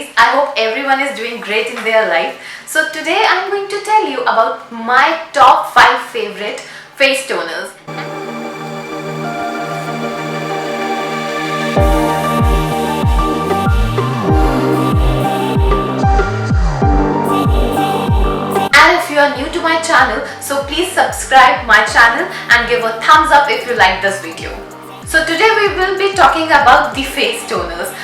ladies. I hope everyone is doing great in their life. So today I'm going to tell you about my top 5 favorite face toners. And if you are new to my channel, so please subscribe my channel and give a thumbs up if you like this video. So today we will be talking about the face toners.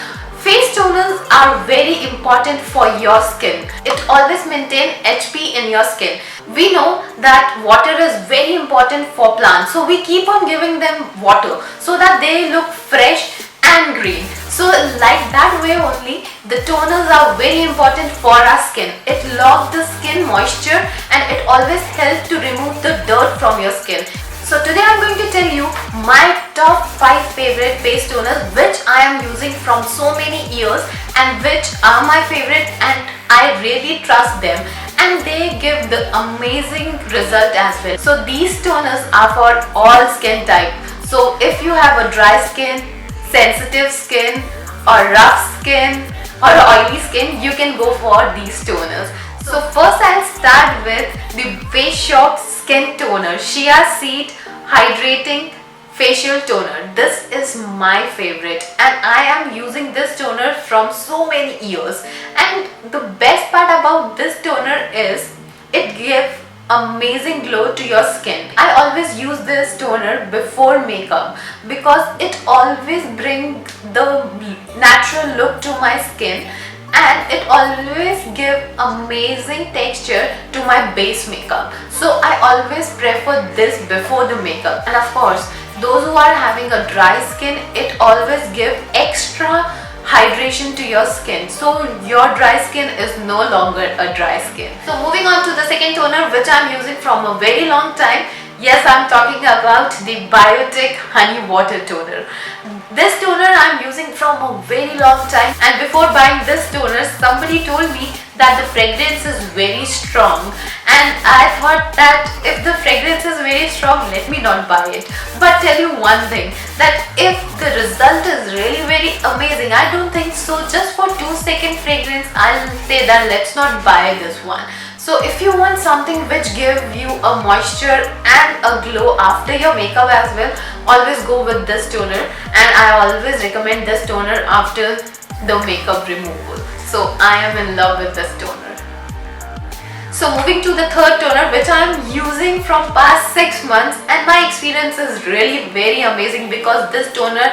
Face toners are very important for your skin. It always maintains HP in your skin. We know that water is very important for plants, so we keep on giving them water so that they look fresh and green. So like that way only, the toners are very important for our skin. It locks the skin moisture and it always helps to remove the dirt from your skin. So today I'm going to tell you my top 5 favorite face toners which I am using from so many years and which are my favorite and I really trust them, and they give the amazing result as well. So these toners are for all skin type. So if you have a dry skin, sensitive skin or rough skin or oily skin, you can go for these toners. So first I'll start with the Face Shop Skin Toner Shea Seed Hydrating Facial Toner. This is my favorite and I am using this toner from so many years. And the best part about this toner is it gives amazing glow to your skin. I always use this toner before makeup because it always brings the natural look to my skin and it always gives amazing texture to my base makeup. So I always prefer this before the makeup. And of course, those who are having a dry skin, it always gives extra hydration to your skin, so your dry skin is no longer a dry skin. So moving on to the second toner which I'm using from a very long time. Yes, I'm talking about the Biotic Honey Water Toner. This toner I'm using from a very long time, and before buying this toner somebody told me that the fragrance is very strong, and I thought that if the fragrance is very strong, let me not buy it. But tell you one thing, that if the result is really very amazing, I don't think so. Just for 2-second fragrance, I'll say that let's not buy this one. So if you want something which gives you a moisture and a glow after your makeup as well, always go with this toner, and I always recommend this toner after the makeup removal. So I am in love with this toner. So moving to the third toner which I am using from past 6 months, and my experience is really very amazing because this toner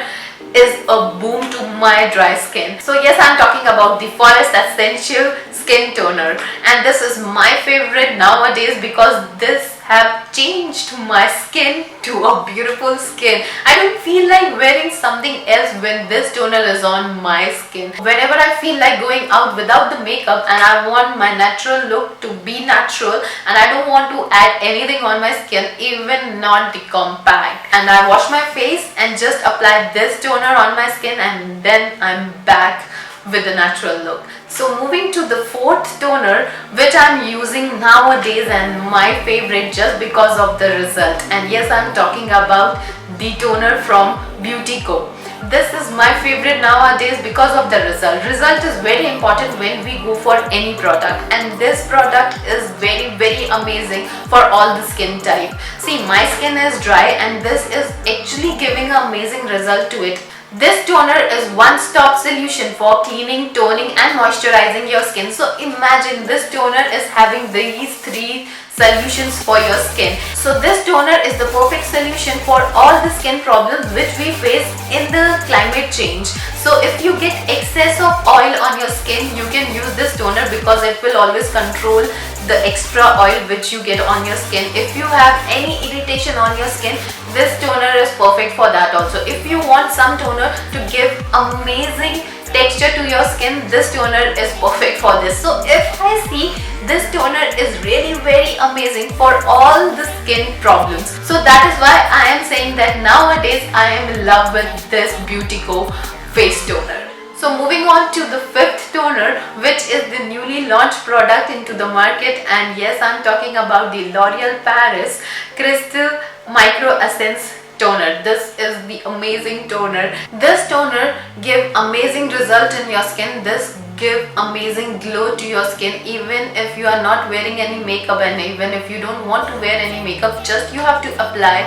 is a boom to my dry skin. So yes, I'm talking about the Forest Essential Skin Toner, and this is my favorite nowadays because this have changed my skin to a beautiful skin. I don't feel like wearing something else when this toner is on my skin. Whenever I feel like going out without the makeup and I want my natural look to be natural and I don't want to add anything on my skin, even not the compact, and I wash my face and just apply this toner on my skin, and then I'm back with a natural look. So moving to the fourth toner which I'm using nowadays and my favorite just because of the result, and yes, I'm talking about the toner from Beautyco. This is my favorite nowadays because of the result. Result is very important when we go for any product, and this product is very amazing for all the skin type. See, my skin is dry and this is actually giving an amazing result to it. This toner is one-stop solution for cleaning, toning and moisturizing your skin. So imagine this toner is having these 3 solutions for your skin. So this toner is the perfect solution for all the skin problems which we face in the climate change. So if you get excess of oil on your skin, you can use this toner because it will always control the extra oil which you get on your skin. If you have any irritation on your skin, this toner is perfect for that also. If you want some toner to give amazing texture to your skin, this toner is perfect for this. So if I see, this toner is really very amazing for all the skin problems. So that is why I am saying that nowadays I am in love with this Beautyco face toner. So moving on to the fifth toner which is the newly launched product into the market, and yes, I'm talking about the L'Oreal Paris Crystal Micro Essence Toner. This is the amazing toner. This toner gives amazing result in your skin. This give amazing glow to your skin. Even if you are not wearing any makeup and even if you don't want to wear any makeup, just you have to apply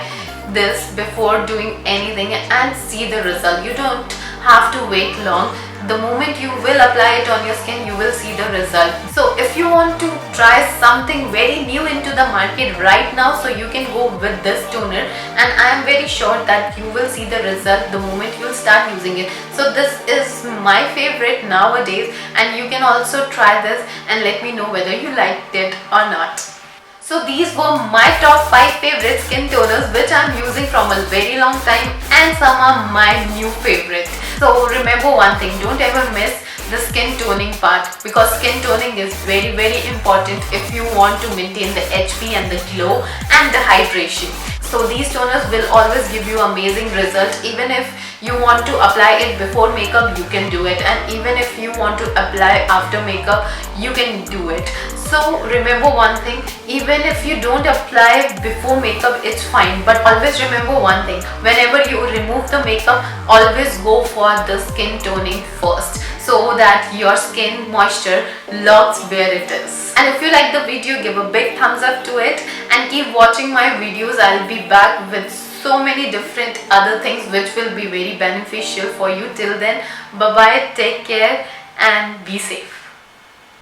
this before doing anything and see the result. You don't have to wait long. The moment you will apply it on your skin, you will see the result. So if you want to try something very new into the market right now, so you can go with this toner, and I am very sure that you will see the result the moment you will start using it. So this is my favorite nowadays, and you can also try this and let me know whether you liked it or not. So these were my top 5 favorite skin toners which I am using from a very long time, and some are my new favorites. So remember one thing, don't ever miss the skin toning part, because skin toning is very important if you want to maintain the HP and the glow and the hydration. So these toners will always give you amazing results. Even if you want to apply it before makeup, you can do it, and even if you want to apply after makeup, you can do it. So remember one thing, even if you don't apply before makeup, it's fine, but always remember one thing, whenever you remove the makeup, always go for the skin toning first, so that your skin moisture locks where it is. And if you like the video, give a big thumbs up to it and keep watching my videos. I'll be back with so many different other things which will be very beneficial for you. Till then, bye bye, take care and be safe.